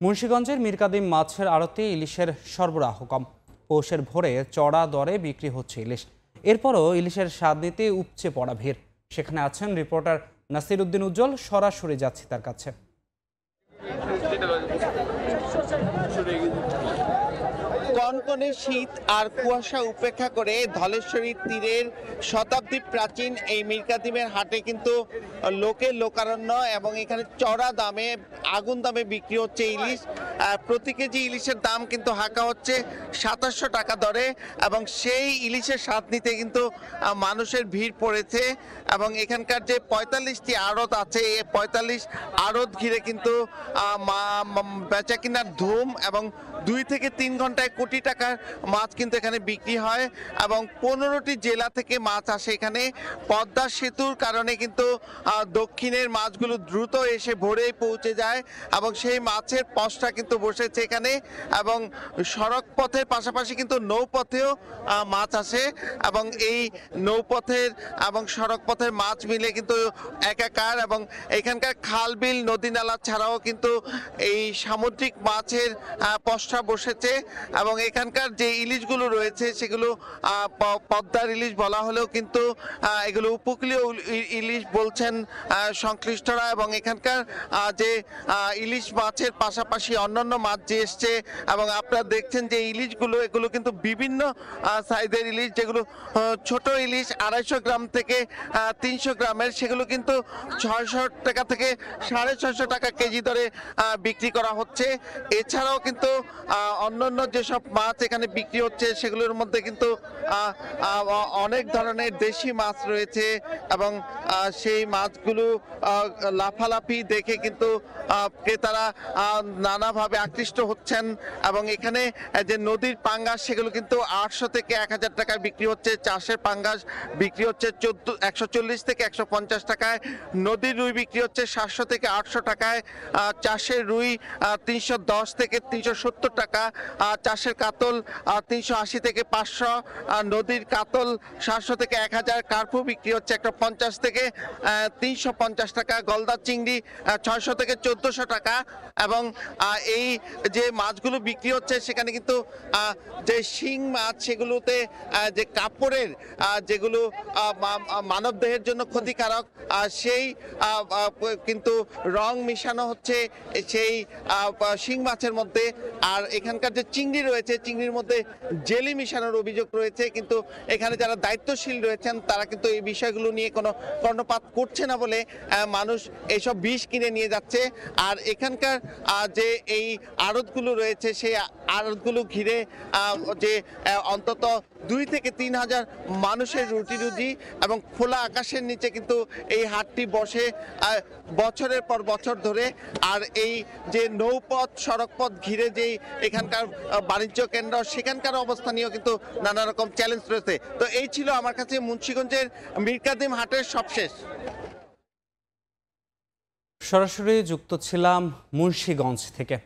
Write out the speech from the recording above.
মুন্সিগঞ্জের মীরকাদিম মাছের আড়তে ইলিশের সরবরাহ কম। পৌষের ভোরে চড়া দরে বিক্রি হচ্ছে ইলিশ। এরপরও ইলিশের স্বাদ নিতে উপচে পড়া ভিড়। সেখানে আছেন রিপোর্টার নাসির উদ্দিন উজ্জ্বল। সরাসরি যাচ্ছি তার কাছে। কনকনে শীত আর কুয়াশা উপেক্ষা করে ধলেশ্বরী তীরের শতাব্দী প্রাচীন এই মীরকাদিমের হাটে কিন্তু লোকের লোকারণ্য এবং এখানে চড়া দামে আগুন দামে বিক্রি হচ্ছে ইলিশ। প্রতি কেজি ইলিশের দাম কিন্তু হাঁকা হচ্ছে 2700 টাকা দরে এবং সেই ইলিশের স্বাদ নিতে কিন্তু মানুষের ভিড় পড়েছে। এবং এখানকার যে 45টি আড়ত আছে এই 45 আড়ত ঘিরে কিন্তু বেচা কিনার ধুম এবং 2 থেকে 3 ঘন্টায় কোটি টাকার মাছ কিন্তু এখানে বিক্রি হয় এবং 15টি জেলা থেকে মাছ আসে এখানে। পদ্মা সেতুর কারণে কিন্তু দক্ষিণের মাছগুলো দ্রুত এসে ভোরেই পৌঁছে যায় এবং সেই মাছের পসরা কিন্তু বসেছে এখানে। এবং সড়ক পথের পাশাপাশি কিন্তু নৌপথেও মাছ আসে এবং এই নৌপথের এবং সড়ক পথের মাছ মিলে কিন্তু একাকার। এবং এখানকার খাল বিল নদী নালা ছাড়াও কিন্তু এই সামুদ্রিক মাছের পসরা বসেছে এবং এখানকার যে ইলিশগুলো রয়েছে সেগুলো পদ্মার ইলিশ বলা হলেও কিন্তু এগুলো উপকূলীয় ইলিশ বলছেন সংশ্লিষ্টরা। এবং এখানকার যে ইলিশ মাছের পাশাপাশি অন্যান্য মাছ যে এসছে এবং আপনারা দেখছেন যে ইলিশগুলো এগুলো কিন্তু বিভিন্ন সাইজের ইলিশ, যেগুলো ছোট ইলিশ 250 গ্রাম থেকে 300 গ্রামের, সেগুলো কিন্তু 600 টাকা থেকে 650 টাকা কেজি দরে বিক্রি করা হচ্ছে। এছাড়াও কিন্তু অন্যান্য যেসব মাছ এখানে বিক্রি হচ্ছে সেগুলোর মধ্যে কিন্তু অনেক ধরনের দেশি মাছ রয়েছে এবং সেই মাছগুলো লাফালাফি দেখে কিন্তু ক্রেতারা নানাভাবে আকৃষ্ট হচ্ছেন। এবং এখানে যে নদীর পাঙ্গাস সেগুলো কিন্তু 800 থেকে 1000 টাকায় বিক্রি হচ্ছে। চাষের পাঙ্গাস বিক্রি হচ্ছে 140 থেকে 150 টাকায়। নদীর রুই বিক্রি হচ্ছে 700 থেকে 800 টাকায়। চাষের রুই 310 থেকে 370 টাকা। চাষের কাতল 380 থেকে 500। নদীর কাতল 700 থেকে 1000। কার্পু বিক্রি হচ্ছে 150 থেকে 350 টাকা। গলদা চিংড়ি 600 থেকে 1400 টাকা। এবং এই যে মাছগুলো বিক্রি হচ্ছে সেখানে কিন্তু যে শিং মাছ সেগুলোতে যে কাপড়ের যেগুলো মানব দেহের জন্য ক্ষতিকারক সেই কিন্তু রং মিশানো হচ্ছে সেই শিং মাছের মধ্যে। আর এখানকার যে চিংড়ি রয়েছে চিংড়ির মধ্যে জেলি মিশানোর অভিযোগ রয়েছে, কিন্তু এখানে যারা দায়িত্বশীল রয়েছেন তারা কিন্তু এই বিষয়গুলো নিয়ে কোনো কর্ণপাত করছে না বলে মানুষ এইসব বিষ কিনে নিয়ে যাচ্ছে। আর এখানকার যে এই আড়তগুলো রয়েছে সেই আড়তগুলো ঘিরে যে অন্তত 2 থেকে 3 হাজার মানুষের রুটি রুজি এবং খোলা আকাশের নিচে কিন্তু এই হাটটি বসে বছরের পর বছর ধরে। আর এই যে নৌপথ সড়কপথ ঘিরে যেই এখানকার বাণিজ্য কেন্দ্র সেখানকার অবস্থা নিয়েও কিন্তু নানা রকম চ্যালেঞ্জ রয়েছে। তো এই ছিল আমার কাছে মুন্সিগঞ্জের মীরকাদিম হাটের সবশেষ। সরাসরি যুক্ত ছিলাম মুন্সিগঞ্জ থেকে।